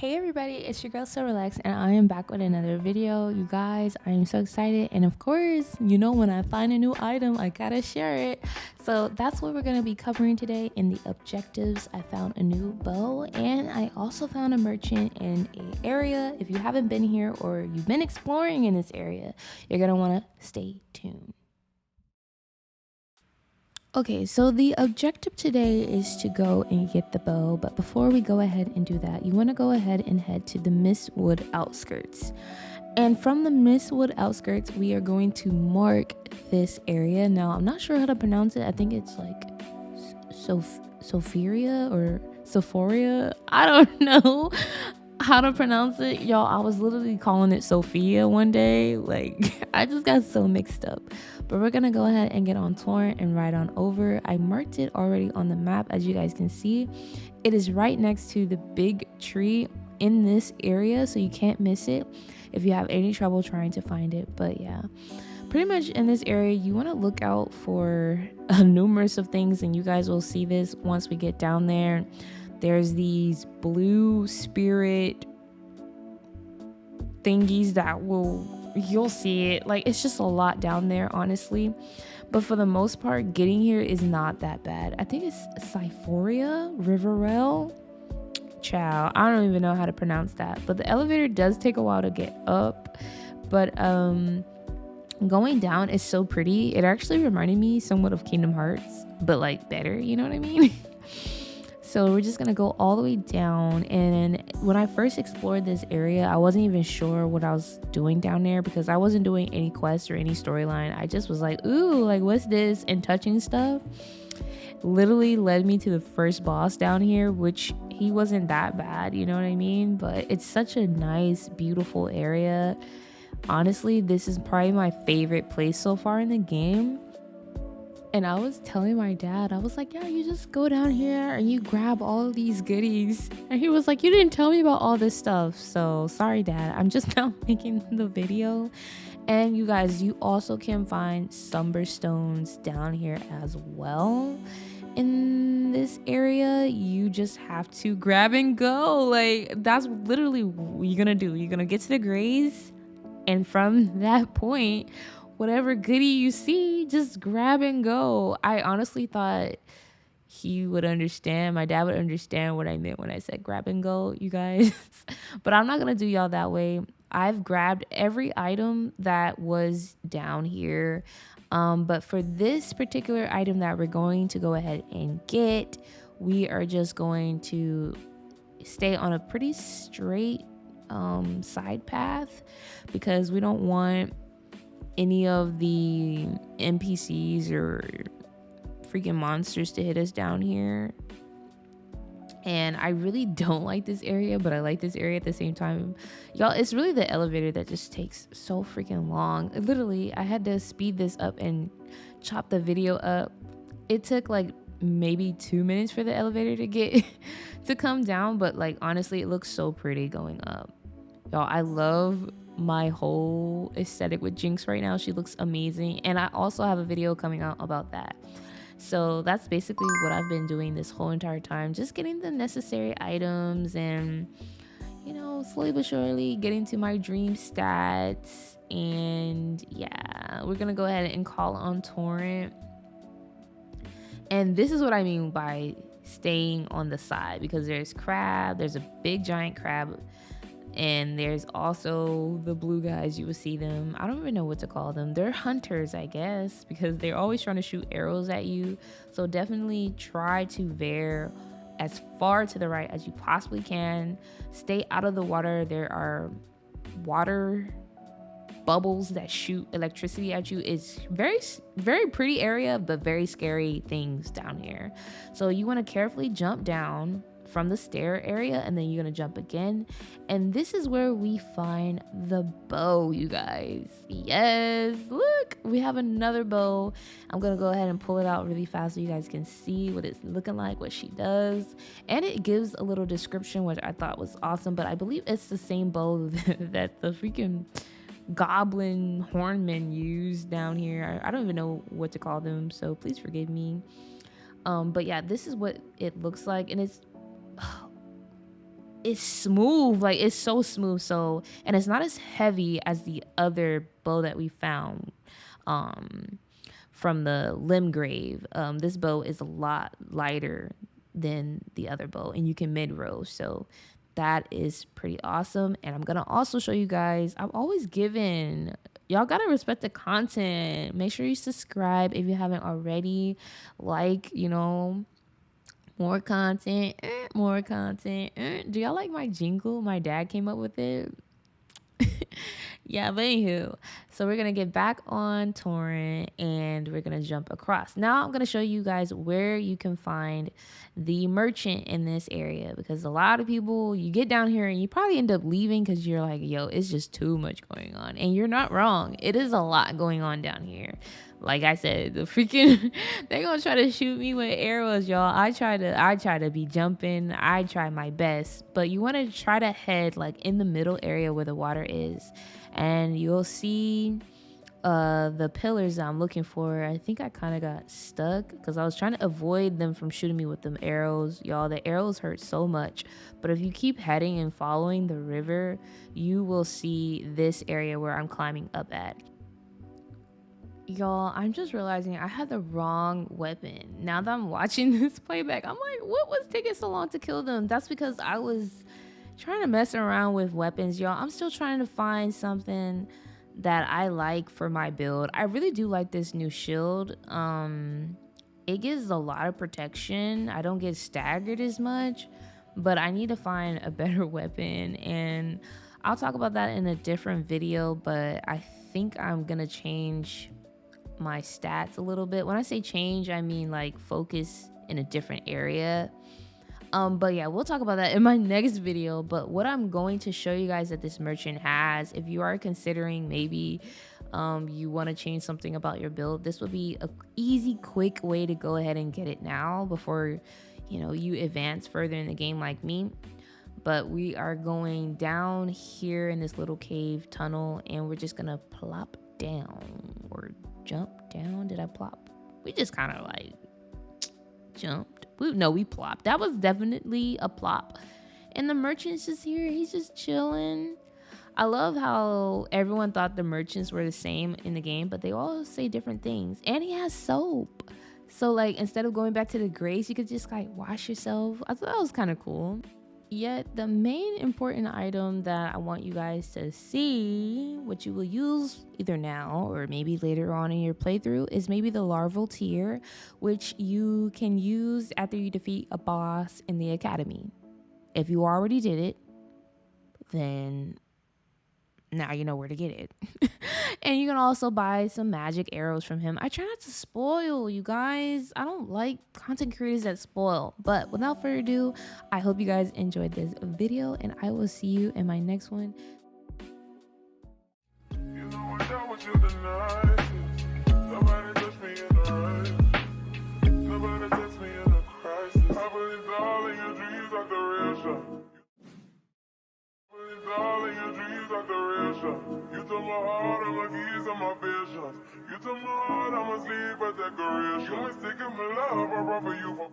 Hey everybody, it's your girl So Relaxed, and I am back with another video. You guys, I am so excited, and of course, when I find a new item, I gotta share it. So that's what we're gonna be covering today. In the objectives, I found a new bow, and I also found a merchant in an area. If you haven't been here or you've been exploring in this area, you're gonna want to stay tuned. Okay, so the objective today is to go and get the bow, but before we go ahead and do that, you want to go ahead and head to the Mistwood outskirts. And from the Mistwood outskirts, we are going to mark this area. Now, I'm not sure how to pronounce it. I think it's like Sophiria or Sophoria. I don't know how to pronounce it. Y'all, I was literally calling it Sophia one day. Like, I just got so mixed up. But we're gonna go ahead and get on torrent and ride on over. I marked it already on the map, as you guys can see. It is right next to the big tree in this area, so you can't miss it if you have any trouble trying to find it. But yeah, pretty much in this area, you want to look out for numerous of things, and you guys will see this once we get down there. There's these blue spirit thingies that you'll see it. Like, it's just a lot down there, honestly. But for the most part, getting here is not that bad. I think it's Syphoria, Riverell. Ciao. I don't even know how to pronounce that. But the elevator does take a while to get up. But going down is so pretty. It actually reminded me somewhat of Kingdom Hearts, but like better, you know what I mean? So we're just gonna go all the way down. And when I first explored this area, I wasn't even sure what I was doing down there because I wasn't doing any quests or any storyline. I just was like, ooh, like what's this? And touching stuff literally led me to the first boss down here, which he wasn't that bad, you know what I mean? But it's such a nice, beautiful area. Honestly, this is probably my favorite place so far in the game. And I was telling my dad, I was like, yeah, you just go down here and you grab all of these goodies. And he was like, you didn't tell me about all this stuff. So sorry, Dad. I'm just now making the video. And you guys, you also can find Sumber Stones down here as well. In this area, you just have to grab and go. Like, that's literally what you're gonna do. You're gonna get to the graze, and from that point, whatever goodie you see, just grab and go. I honestly thought he would understand. My dad would understand what I meant when I said grab and go, you guys. But I'm not going to do y'all that way. I've grabbed every item that was down here. But for this particular item that we're going to go ahead and get, we are just going to stay on a pretty straight side path because we don't want any of the NPCs or freaking monsters to hit us down here. And I really don't like this area, but I like this area at the same time. Y'all, it's really the elevator that just takes so freaking long. Literally, I had to speed this up and chop the video up. It took like maybe 2 minutes for the elevator to get to come down, but like honestly, it looks so pretty going up. Y'all, I love my whole aesthetic with Jinx right now. She looks amazing, and I also have a video coming out about that. So that's basically what I've been doing this whole entire time, just getting the necessary items and slowly but surely getting to my dream stats. And yeah, we're gonna go ahead and call on torrent. And this is what I mean by staying on the side, because there's a big giant crab, and there's also the blue guys. You will see them. I don't even know what to call them. They're hunters, I guess, because they're always trying to shoot arrows at you. So definitely try to veer as far to the right as you possibly can. Stay out of the water. There are water bubbles that shoot electricity at you. It's very pretty area, but very scary things down here. So you want to carefully jump down from the stair area, and then you're gonna jump again. And this is where we find the bow, you guys. Yes, look, we have another bow. I'm gonna go ahead and pull it out really fast so you guys can see what it's looking like, what she does. And it gives a little description, which I thought was awesome. But I believe it's the same bow that the freaking goblin hornmen use down here. I don't even know what to call them, so please forgive me. But yeah, this is what it looks like, and it's it's smooth, like it's so smooth. So, and it's not as heavy as the other bow that we found um from the limb grave. This bow is a lot lighter than the other bow, and you can mid roll. So that is pretty awesome. And I'm gonna also show you guys, I've always given, y'all gotta respect the content. Make sure you subscribe if you haven't already. Like, you know, more content, more content. Do y'all like my jingle? My dad came up with it. Yeah, but anywho, so we're gonna get back on torrent and we're gonna jump across. Now I'm gonna show you guys where you can find the merchant in this area, because a lot of people, you get down here and you probably end up leaving because you're like, yo, it's just too much going on. And you're not wrong, it is a lot going on down here. Like I said, the freaking they gonna try to shoot me with arrows, y'all. I try to be jumping, I try my best, but you want to try to head like in the middle area where the water is, and you'll see the pillars that I'm looking for. I think I kind of got stuck because I was trying to avoid them from shooting me with them arrows, y'all. The arrows hurt so much, but if you keep heading and following the river, you will see this area where I'm climbing up at. Y'all, I'm just realizing I had the wrong weapon. Now that I'm watching this playback, I'm like, what was taking so long to kill them? That's because I was trying to mess around with weapons, y'all. I'm still trying to find something that I like for my build. I really do like this new shield. It gives a lot of protection. I don't get staggered as much, but I need to find a better weapon, and I'll talk about that in a different video. But I think I'm gonna change my stats a little bit. When I say change, I mean like focus in a different area. But yeah, we'll talk about that in my next video. But what I'm going to show you guys that this merchant has, if you are considering maybe you want to change something about your build, this would be a easy, quick way to go ahead and get it now before, you know, you advance further in the game like me. But we are going down here in this little cave tunnel, and we're just gonna plop down or jump down. Did I plop? We just kind of like jumped. We plopped. That was definitely a plop. And the merchant's just here. He's just chilling. I love how everyone thought the merchants were the same in the game, but they all say different things. And he has soap. So like instead of going back to the grace, you could just like wash yourself. I thought that was kind of cool. Yet the main important item that I want you guys to see, what you will use either now or maybe later on in your playthrough, is maybe the larval tier, which you can use after you defeat a boss in the academy. If you already did it, then now you know where to get it. And you can also buy some magic arrows from him. I try not to spoil, you guys. I don't like content creators that spoil. But without further ado, I hope you guys enjoyed this video, and I will see you in my next one. You know I dealt with you tonight. Nobody touched me in the right. Nobody touched me in a crisis. I believe all in your dreams like the real shot. All in your dreams like the real shot. You took my heart, I'ma keys on my vision. You took my heart, I'ma sleep at that career shot. You ain't sticking my love, I brought for you for